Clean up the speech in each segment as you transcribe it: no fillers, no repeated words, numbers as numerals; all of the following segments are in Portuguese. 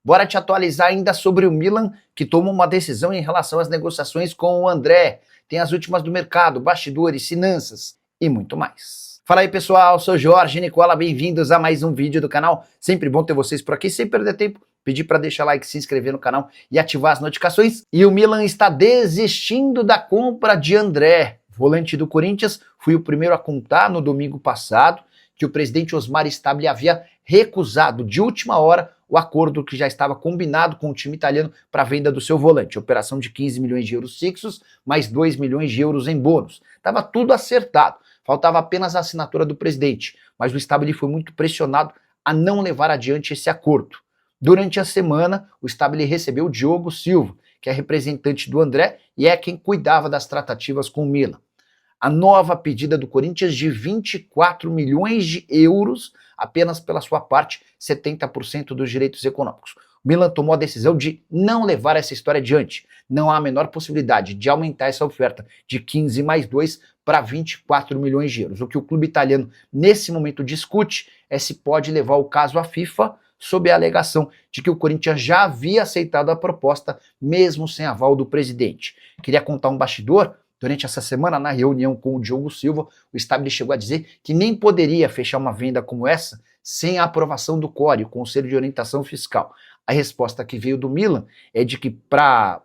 Bora te atualizar ainda sobre o Milan, que toma uma decisão em relação às negociações com o André. Tem as últimas do mercado, bastidores, finanças e muito mais. Fala aí, pessoal, sou Jorge Nicola, bem-vindos a mais um vídeo do canal. Sempre bom ter vocês por aqui, sem perder tempo. Pedir para deixar like, se inscrever no canal e ativar as notificações. E o Milan está desistindo da compra de André, volante do Corinthians. Fui o primeiro a contar no domingo passado que o presidente Osmar Stabile havia recusado de última hora o acordo que já estava combinado com o time italiano para a venda do seu volante. Operação de 15 milhões de euros fixos, mais 2 milhões de euros em bônus. Estava tudo acertado. Faltava apenas a assinatura do presidente, mas o Stabile foi muito pressionado a não levar adiante esse acordo. Durante a semana, o Stabile recebeu o Diogo Silva, que é representante do André e é quem cuidava das tratativas com o Milan. A nova pedida do Corinthians de 24 milhões de euros, apenas pela sua parte, 70% dos direitos econômicos. O Milan tomou a decisão de não levar essa história adiante. Não há a menor possibilidade de aumentar essa oferta de 15 mais 2 para 24 milhões de euros. O que o clube italiano, nesse momento, discute é se pode levar o caso à FIFA, sob a alegação de que o Corinthians já havia aceitado a proposta, mesmo sem aval do presidente. Queria contar um bastidor. Durante essa semana, na reunião com o Diogo Silva, o Stabile chegou a dizer que nem poderia fechar uma venda como essa sem a aprovação do CORE, o Conselho de Orientação Fiscal. A resposta que veio do Milan é de que para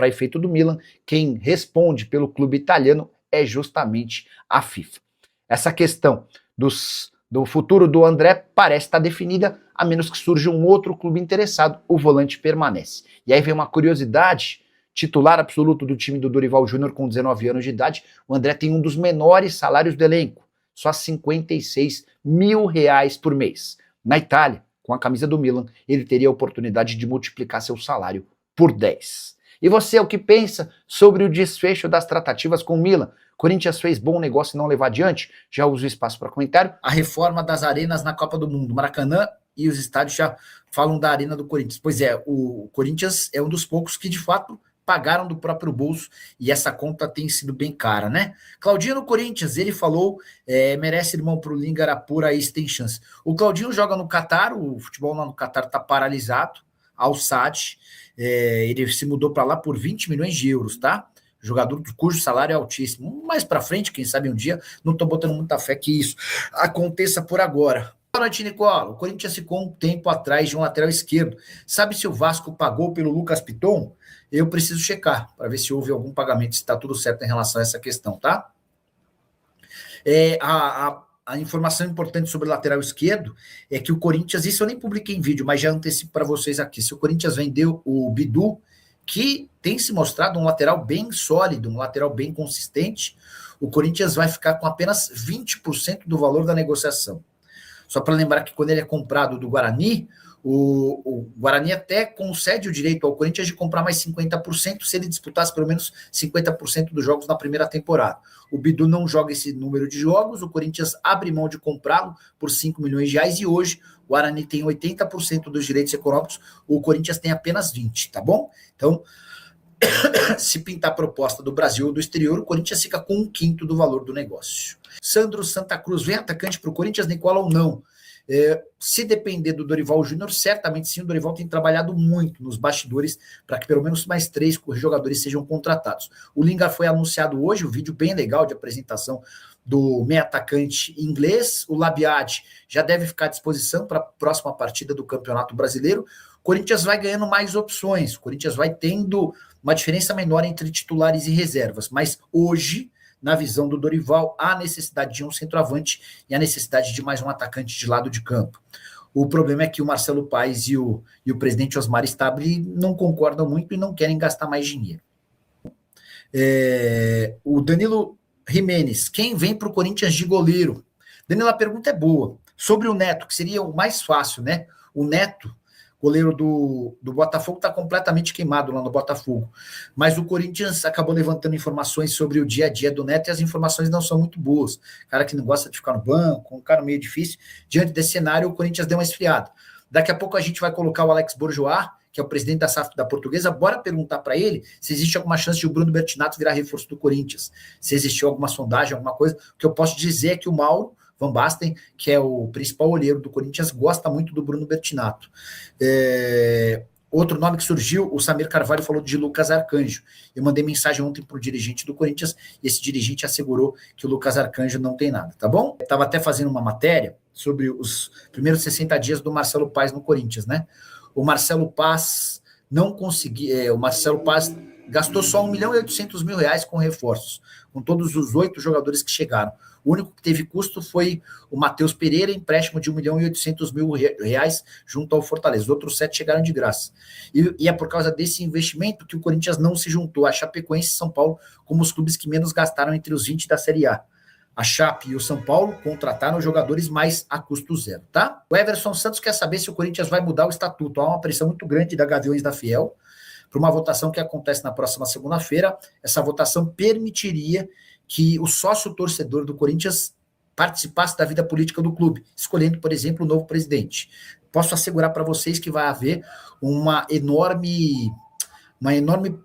efeito do Milan, quem responde pelo clube italiano é justamente a FIFA. Essa questão do futuro do André parece estar definida, a menos que surja um outro clube interessado, o volante permanece. E aí vem uma curiosidade: titular absoluto do time do Dorival Júnior com 19 anos de idade, o André tem um dos menores salários do elenco, só 56 mil reais por mês. Na Itália, com a camisa do Milan, ele teria a oportunidade de multiplicar seu salário por 10. E você, o que pensa sobre o desfecho das tratativas com o Milan? Corinthians fez bom negócio e não levar adiante? Já uso o espaço para comentário. A reforma das arenas na Copa do Mundo, Maracanã e os estádios já falam da arena do Corinthians. Pois é, o Corinthians é um dos poucos que de fato pagaram do próprio bolso, e essa conta tem sido bem cara, né? Claudinho no Corinthians, ele falou, merece irmão pro Lingarapura, aí tem chance. O Claudinho joga no Catar, o futebol lá no Catar tá paralisado, Al Sadd, ele se mudou para lá por 20 milhões de euros, tá? Jogador cujo salário é altíssimo. Mais para frente, quem sabe um dia, não tô botando muita fé que isso aconteça por agora. Boa noite, Nicola. O Corinthians ficou um tempo atrás de um lateral esquerdo. Sabe se o Vasco pagou pelo Lucas Piton? Eu preciso checar para ver se houve algum pagamento, se está tudo certo em relação a essa questão, tá? A informação importante sobre o lateral esquerdo é que o Corinthians, isso eu nem publiquei em vídeo, mas já antecipo para vocês aqui. Se o Corinthians vendeu o Bidu, que tem se mostrado um lateral bem sólido, um lateral bem consistente, o Corinthians vai ficar com apenas 20% do valor da negociação. Só para lembrar que quando ele é comprado do Guarani, o Guarani até concede o direito ao Corinthians de comprar mais 50% se ele disputasse pelo menos 50% dos jogos na primeira temporada. O Bidu não joga esse número de jogos, o Corinthians abre mão de comprá-lo por 5 milhões de reais e hoje o Guarani tem 80% dos direitos econômicos, o Corinthians tem apenas 20%, tá bom? Então, se pintar proposta do Brasil ou do exterior, o Corinthians fica com 1/5 do valor do negócio. Sandro Santa Cruz, vem atacante para o Corinthians, Nicola, ou não? Se depender do Dorival Júnior, certamente sim, o Dorival tem trabalhado muito nos bastidores para que pelo menos mais 3 jogadores sejam contratados. O Lingard foi anunciado hoje, um vídeo bem legal de apresentação do meio atacante inglês. O Labiad já deve ficar à disposição para a próxima partida do Campeonato Brasileiro. O Corinthians vai ganhando mais opções, o Corinthians vai tendo uma diferença menor entre titulares e reservas, mas hoje, na visão do Dorival, há necessidade de um centroavante e a necessidade de mais um atacante de lado de campo. O problema é que o Marcelo Paes e o presidente Osmar Stabile não concordam muito e não querem gastar mais dinheiro. O Danilo Jimenez, quem vem para o Corinthians de goleiro? Danilo, a pergunta é boa. Sobre o Neto, que seria o mais fácil, né? O Neto, goleiro do Botafogo, está completamente queimado lá no Botafogo. Mas o Corinthians acabou levantando informações sobre o dia a dia do Neto e as informações não são muito boas. Cara que não gosta de ficar no banco, um cara meio difícil. Diante desse cenário, o Corinthians deu uma esfriada. Daqui a pouco a gente vai colocar o Alex Bourgeois, que é o presidente da SAF da Portuguesa. Bora perguntar para ele se existe alguma chance de o Bruno Bertinato virar reforço do Corinthians. Se existiu alguma sondagem, alguma coisa. O que eu posso dizer é que o Mauro Van Basten, que é o principal olheiro do Corinthians, gosta muito do Bruno Bertinato. Outro nome que surgiu, o Samir Carvalho falou de Lucas Arcanjo. Eu mandei mensagem ontem para o dirigente do Corinthians e esse dirigente assegurou que o Lucas Arcanjo não tem nada, tá bom? Eu estava até fazendo uma matéria sobre os primeiros 60 dias do Marcelo Paes no Corinthians, né? O Marcelo Paes não conseguia, o Marcelo Paes gastou só R$1.800.000 com reforços, com todos os 8 jogadores que chegaram. O único que teve custo foi o Matheus Pereira, empréstimo de R$1.800.000 junto ao Fortaleza. Os outros 7 chegaram de graça. E é por causa desse investimento que o Corinthians não se juntou a Chapecoense e São Paulo como os clubes que menos gastaram entre os 20 da Série A. A Chape e o São Paulo contrataram jogadores mais a custo zero, tá? O Everson Santos quer saber se o Corinthians vai mudar o estatuto. Há uma pressão muito grande da Gaviões da Fiel para uma votação que acontece na próxima segunda-feira. Essa votação permitiria que o sócio-torcedor do Corinthians participasse da vida política do clube, escolhendo, por exemplo, o novo presidente. Posso assegurar para vocês que vai haver uma enorme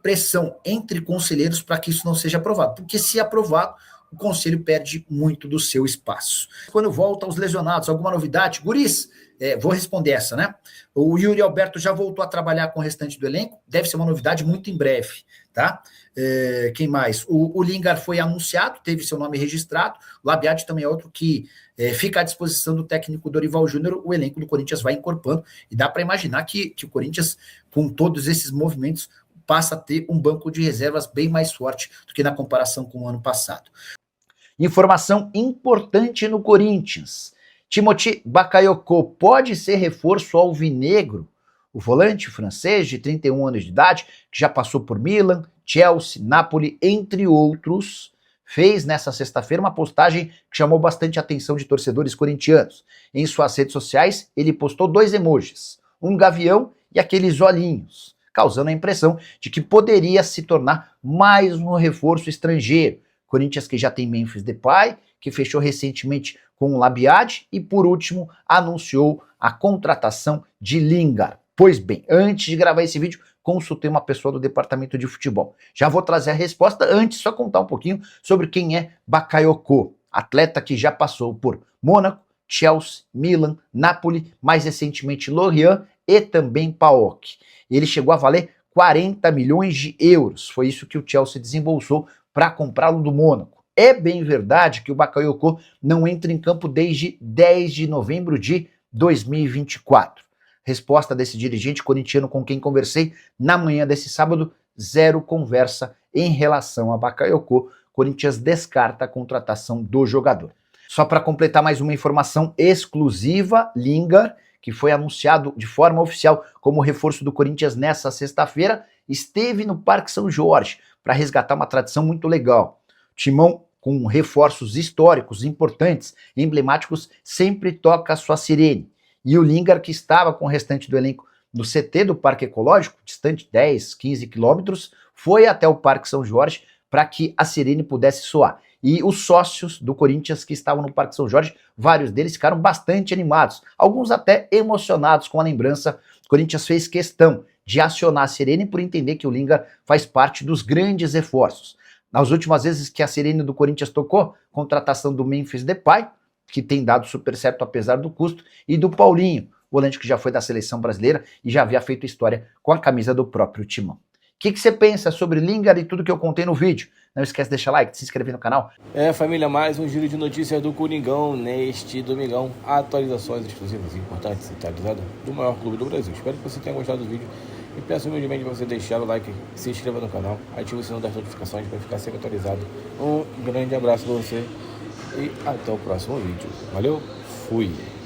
pressão entre conselheiros para que isso não seja aprovado, porque se aprovado, o conselho perde muito do seu espaço. Quando volta aos lesionados, alguma novidade? Guris, vou responder essa, né? O Yuri Alberto já voltou a trabalhar com o restante do elenco, deve ser uma novidade muito em breve, tá? Quem mais? O Lingard foi anunciado, teve seu nome registrado, o Labiade também é outro que fica à disposição do técnico Dorival Júnior, o elenco do Corinthians vai incorporando, e dá para imaginar que o Corinthians, com todos esses movimentos, passa a ter um banco de reservas bem mais forte do que na comparação com o ano passado. Informação importante no Corinthians. Timothée Bakayoko pode ser reforço alvinegro? O volante francês de 31 anos de idade, que já passou por Milan, Chelsea, Napoli, entre outros, fez nessa sexta-feira uma postagem que chamou bastante a atenção de torcedores corintianos. Em suas redes sociais, ele postou 2 emojis, um gavião e aqueles olhinhos, causando a impressão de que poderia se tornar mais um reforço estrangeiro. Corinthians que já tem Memphis Depay, que fechou recentemente com o Labiade e, por último, anunciou a contratação de Lingard. Pois bem, antes de gravar esse vídeo, consultei uma pessoa do departamento de futebol. Já vou trazer a resposta, antes só contar um pouquinho sobre quem é Bakayoko, atleta que já passou por Mônaco, Chelsea, Milan, Napoli, mais recentemente Lorient e também PAOK. Ele chegou a valer 40 milhões de euros, foi isso que o Chelsea desembolsou para comprá-lo do Mônaco. É bem verdade que o Bakayoko não entra em campo desde 10 de novembro de 2024. Resposta desse dirigente corintiano com quem conversei na manhã desse sábado, zero conversa em relação a Bakayoko. Corinthians descarta a contratação do jogador. Só para completar mais uma informação exclusiva, Lingard, que foi anunciado de forma oficial como reforço do Corinthians nessa sexta-feira, esteve no Parque São Jorge para resgatar uma tradição muito legal. O Timão, com reforços históricos, importantes, emblemáticos, sempre toca a sua sirene. E o Lingard, que estava com o restante do elenco no CT do Parque Ecológico, distante 10, 15 quilômetros, foi até o Parque São Jorge para que a sirene pudesse soar. E os sócios do Corinthians que estavam no Parque São Jorge, vários deles ficaram bastante animados, alguns até emocionados com a lembrança. O Corinthians fez questão de acionar a sirene por entender que o Lingard faz parte dos grandes reforços. Nas últimas vezes que a sirene do Corinthians tocou, contratação do Memphis Depay, que tem dado super certo apesar do custo, e do Paulinho, volante que já foi da seleção brasileira e já havia feito história com a camisa do próprio Timão. O que você pensa sobre Lingard e tudo que eu contei no vídeo? Não esquece de deixar like, de se inscrever no canal. Família, mais um giro de notícias do Coringão neste domingão. Atualizações exclusivas, importantes e atualizadas do maior clube do Brasil. Espero que você tenha gostado do vídeo e peço humildemente para você deixar o like, se inscreva no canal, ative o sininho das notificações para ficar sempre atualizado. Um grande abraço para você e até o próximo vídeo. Valeu, fui!